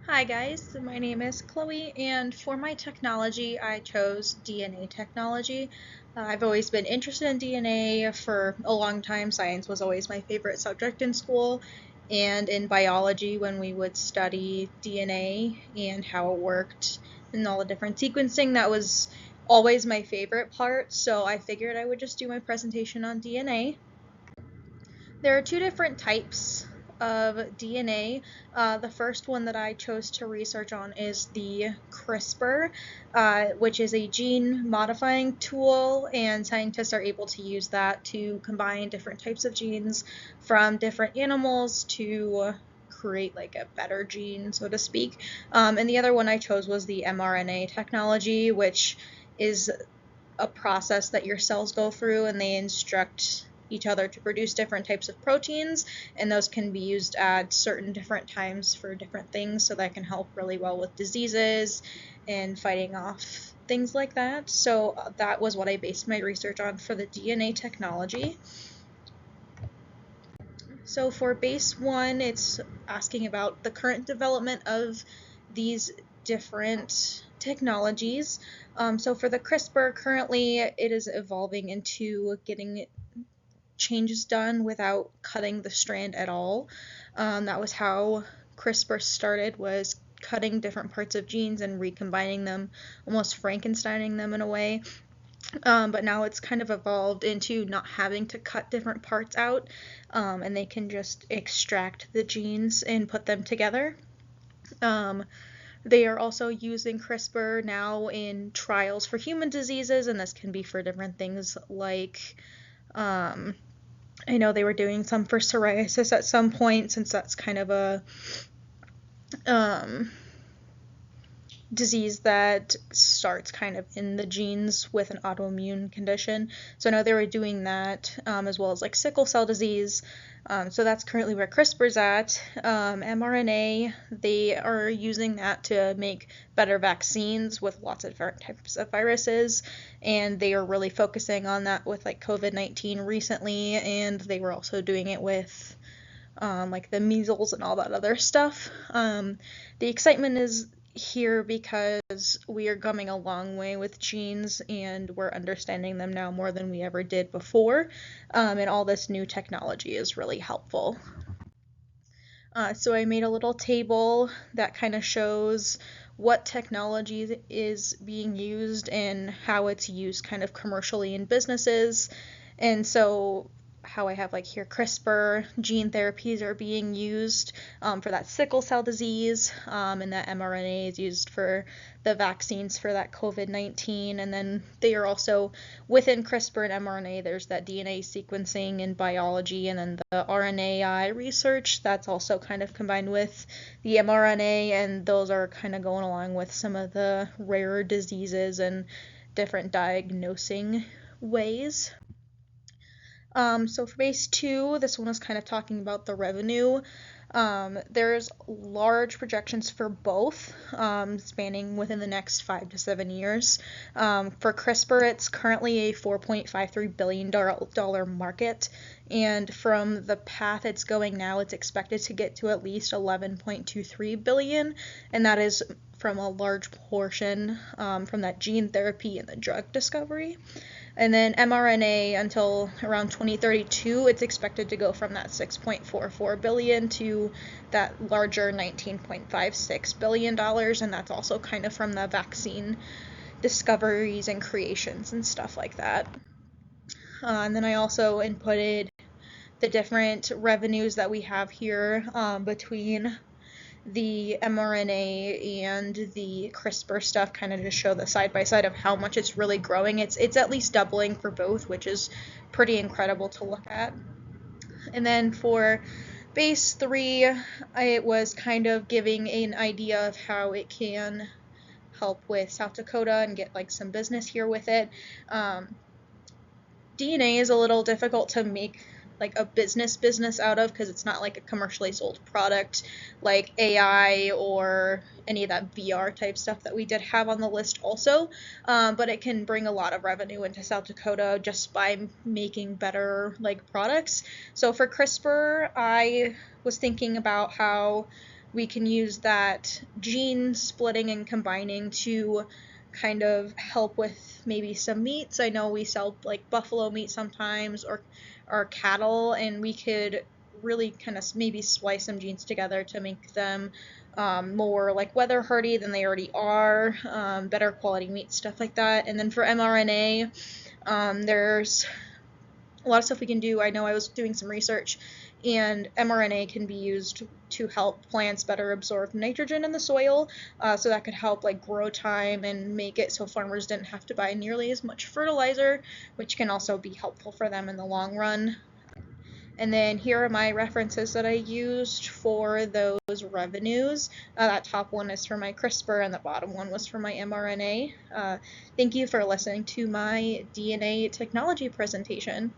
Hi guys, my name is Chloe, and for my technology, I chose DNA technology. I've always been interested in DNA for a long time. Science was always my favorite subject in school, and in biology, when we would study DNA and how it worked and all the different sequencing, that was always my favorite part. So I figured I would just do my presentation on DNA. There are two different types of DNA. The first one that I chose to research on is the CRISPR, which is a gene modifying tool, and scientists are able to use that to combine different types of genes from different animals to create like a better gene, so to speak. And the other one I chose was the mRNA technology, which is a process that your cells go through, and they instruct each other to produce different types of proteins, and those can be used at certain different times for different things, so that can help really well with diseases and fighting off things like that. So that was what I based my research on for the DNA technology. So for base one, it's asking about the current development of these different technologies. So for the CRISPR, currently it is evolving into getting changes done without cutting the strand at all. That was how CRISPR started, was cutting different parts of genes and recombining them, almost Frankensteining them in a way. But now it's kind of evolved into not having to cut different parts out, and they can just extract the genes and put them together. They are also using CRISPR now in trials for human diseases, and this can be for different things like, I know they were doing some for psoriasis at some point, since that's kind of a disease that starts kind of in the genes with an autoimmune condition. So I know they were doing that, as well as like sickle cell disease. So that's currently where CRISPR's at. mRNA, they are using that to make better vaccines with lots of different types of viruses, and they are really focusing on that with like COVID-19 recently, and they were also doing it with like the measles and all that other stuff. The excitement is here because we are coming a long way with genes, and we're understanding them now more than we ever did before, and all this new technology is really helpful. So I made a little table that kind of shows what technology is being used and how it's used kind of commercially in businesses. And so how I have like here CRISPR gene therapies are being used for that sickle cell disease, and that mRNA is used for the vaccines for that COVID-19. And then they are also within CRISPR and mRNA, there's that DNA sequencing and biology, and then the RNAi research that's also kind of combined with the mRNA, and those are kind of going along with some of the rarer diseases and different diagnosing ways. So for base two, this one is kind of talking about the revenue. There's large projections for both, spanning within the next 5 to 7 years. For CRISPR, it's currently a $4.53 billion market, and from the path it's going now, it's expected to get to at least 11.23 billion, and that is from a large portion from that gene therapy and the drug discovery. And then mRNA, until around 2032, it's expected to go from that 6.44 billion to that larger $19.56 billion, and that's also kind of from the vaccine discoveries and creations and stuff like that. And then I also inputted the different revenues that we have here, between the mRNA and the CRISPR stuff, kind of to show the side by side of how much it's really growing. It's at least doubling for both, which is pretty incredible to look at. And then for base three, it was kind of giving an idea of how it can help with South Dakota and get like some business here with it. DNA is a little difficult to make like a business out of, because it's not like a commercially sold product like AI or any of that VR type stuff that we did have on the list also, but it can bring a lot of revenue into South Dakota just by making better like products. So for CRISPR, I was thinking about how we can use that gene splitting and combining to kind of help with maybe some meats. I know we sell like buffalo meat sometimes, or cattle, and we could really kind of maybe splice some genes together to make them more like weather hardy than they already are, better quality meat, stuff like that. And then for mRNA, there's a lot of stuff we can do. I know I was doing some research, and mRNA can be used to help plants better absorb nitrogen in the soil, so that could help like grow time and make it so farmers didn't have to buy nearly as much fertilizer, which can also be helpful for them in the long run. And then here are my references that I used for those revenues. That top one is for my CRISPR, and the bottom one was for my mRNA. Thank you for listening to my DNA technology presentation.